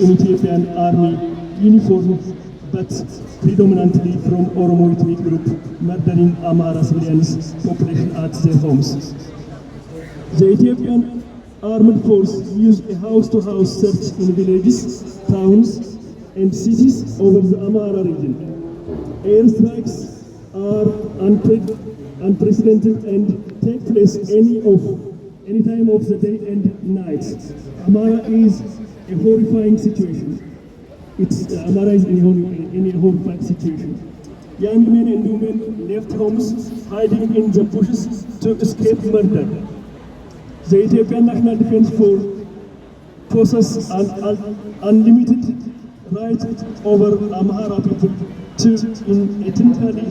in Ethiopian army uniform, but predominantly from Oromo ethnic group, murdering Amhara civilians population at their homes. The Ethiopian armed force used a house-to-house search in villages, towns, and cities over the Amhara region. Airstrikes are unprecedented and take place any time of the day and night. Amhara is a horrifying situation. Amhara is in a horrifying situation. Young men and women left homes, hiding in the bushes to escape murder. The Ethiopian National Defense Force possesses an unlimited right over Amhara people to ethnically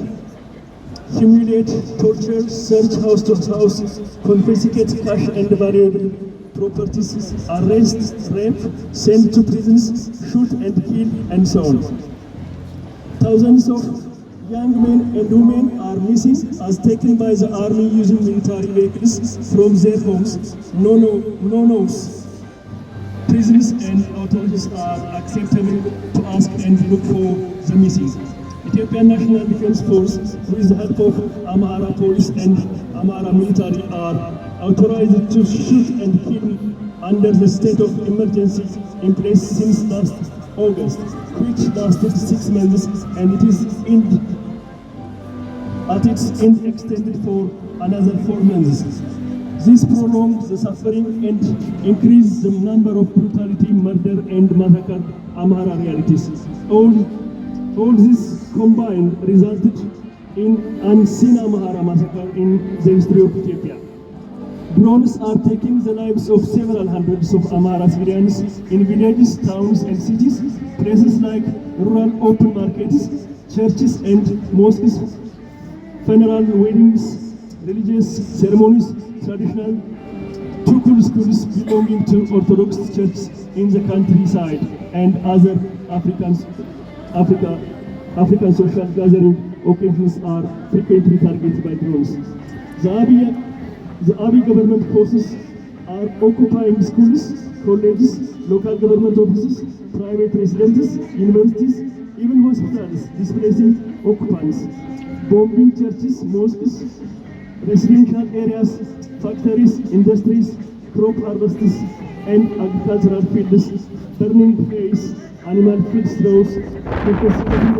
humiliate, torture, search house to house, confiscate cash and valuable properties, arrest, rape, send to prisons, shoot and kill, and so on. Thousands of young men and women are missing as taken by the army using military vehicles from their homes. No knows. Prisons and authorities are acceptable to ask and look for the missing. Ethiopian National Defense Force, with the help of Amhara police and Amhara military, are authorized to shoot and kill under the state of emergency in place since last August, which lasted 6 months, and it is at its end extended for another 4 months. This prolongs the suffering and increases the number of brutality, murder, and massacre Amhara realities. All this combined resulted in unseen Amhara massacre in the history of Ethiopia. Drones are taking the lives of several hundreds of Amhara civilians in villages, towns, and cities, places like rural open markets, churches and mosques, funeral weddings, religious ceremonies, traditional schools belonging to Orthodox churches in the countryside, and other African social gathering occasions are frequently targeted by drones. The Abiy government forces are occupying schools, colleges, local government offices, private residences, universities, even hospitals, displacing occupants, bombing churches, mosques, residential areas, factories, industries, crop harvests, and agricultural fields, burning haze, animal feed stores, confiscating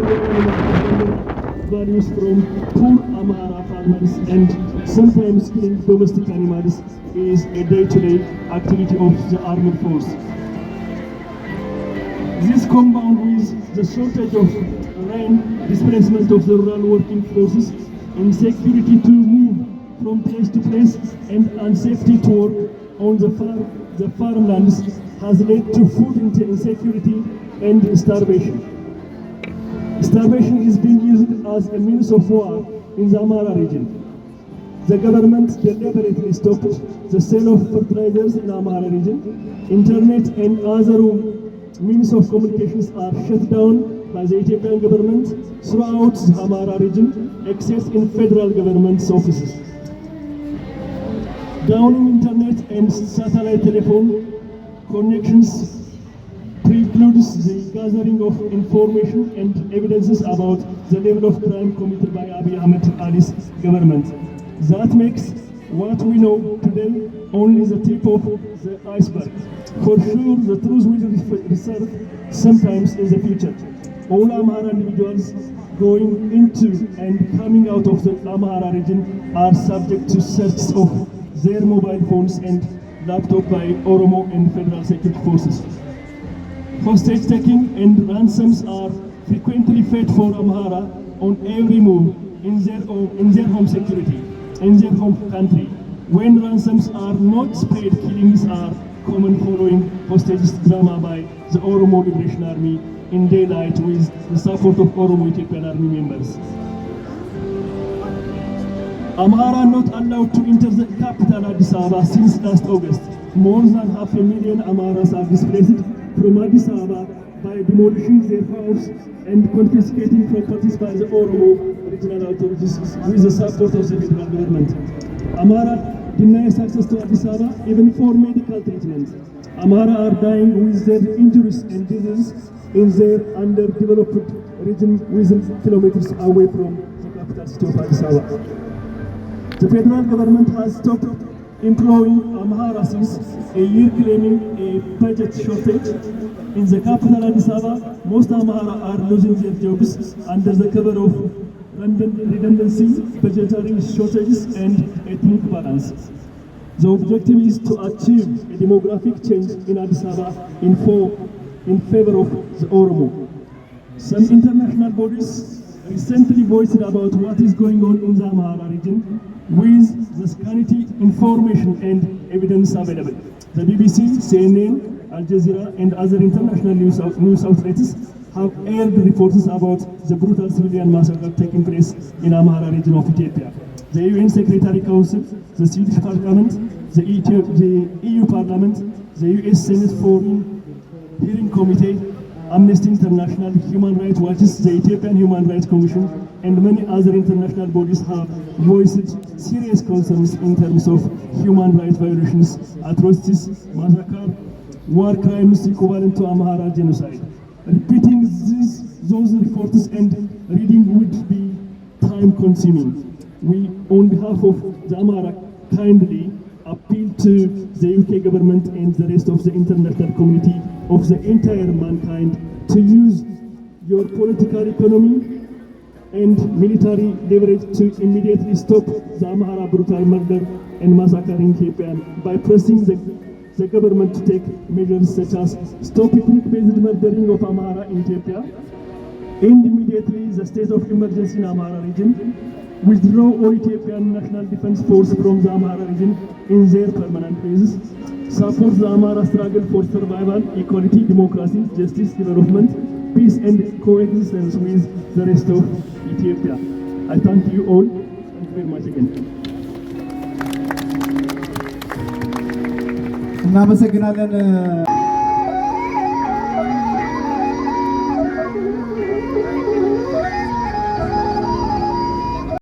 values from poor Amhara farmers, and sometimes killing domestic animals is a day-to-day activity of the armed force. This combined with the shortage of rain, displacement of the rural working forces, insecurity to move from place to place, and unsafety to work on the farmlands has led to food insecurity and starvation. Starvation is being used as a means of war in the Amhara region. The government deliberately stopped the sale of fertilizers in Amhara region. Internet and other means of communications are shut down by the Ethiopian government throughout the Amhara region, except in federal government's offices. Downing internet and satellite telephone connections precludes the gathering of information and evidences about the level of crime committed by Abiy Ahmed Ali's government. That makes what we know today only the tip of the iceberg. For sure, the truth will resurface sometimes in the future. All Amhara individuals going into and coming out of the Amhara region are subject to search of their mobile phones and laptop by Oromo and federal security forces. Hostage taking and ransoms are frequently paid for Amhara on every move in their home security, in their home country. When ransoms are not paid, killings are common following hostage drama by the Oromo Liberation Army in daylight with the support of Oromo Ethiopian Army members. Amhara not allowed to enter the capital Addis Ababa since last August. More than 500,000 Amharas are displaced from Addis Ababa by demolishing their house and confiscating properties by the Oromo regional authorities with the support of the federal government. Amhara denies access to Addis Ababa even for medical treatment. Amhara are dying with their injuries and diseases in their underdeveloped region within kilometers away from the capital city of Addis Ababa. The federal government has stopped employing Amhara since a year, claiming a budget shortage. In the capital Addis Ababa, most Amhara are losing their jobs under the cover of redundancy, budgetary shortages, and ethnic balance. The objective is to achieve a demographic change in Addis Ababa in favor of the Oromo. Some international bodies recently voiced about what is going on in the Amhara region with the scanty information and evidence available. The BBC, CNN, Al Jazeera, and other international news outlets have aired reports about the brutal civilian massacre taking place in Amhara region of Ethiopia. The UN Secretary Council, the Swedish Parliament, the EU Parliament, the US Senate Foreign Hearing Committee, Amnesty International, Human Rights Watch, the Ethiopian Human Rights Commission, and many other international bodies have voiced serious concerns in terms of human rights violations, atrocities, massacre, war crimes equivalent to Amhara Genocide. Repeating those reports and reading would be time-consuming. We, on behalf of the Amhara, kindly appeal to the UK government and the rest of the international community of the entire mankind to use your political economy and military leverage to immediately stop the Amhara brutal murder and massacre in Ethiopia by pressing the government to take measures such as stop ethnic-based murdering of Amhara in Ethiopia, end immediately the state of emergency in Amhara region, withdraw all Ethiopian National Defense Force from the Amhara region in their permanent bases, support the Amhara struggle for survival, equality, democracy, justice, development, peace and coexistence with the rest of Ethiopia. I thank you all. Thank you very much again. እናመሰግናለን።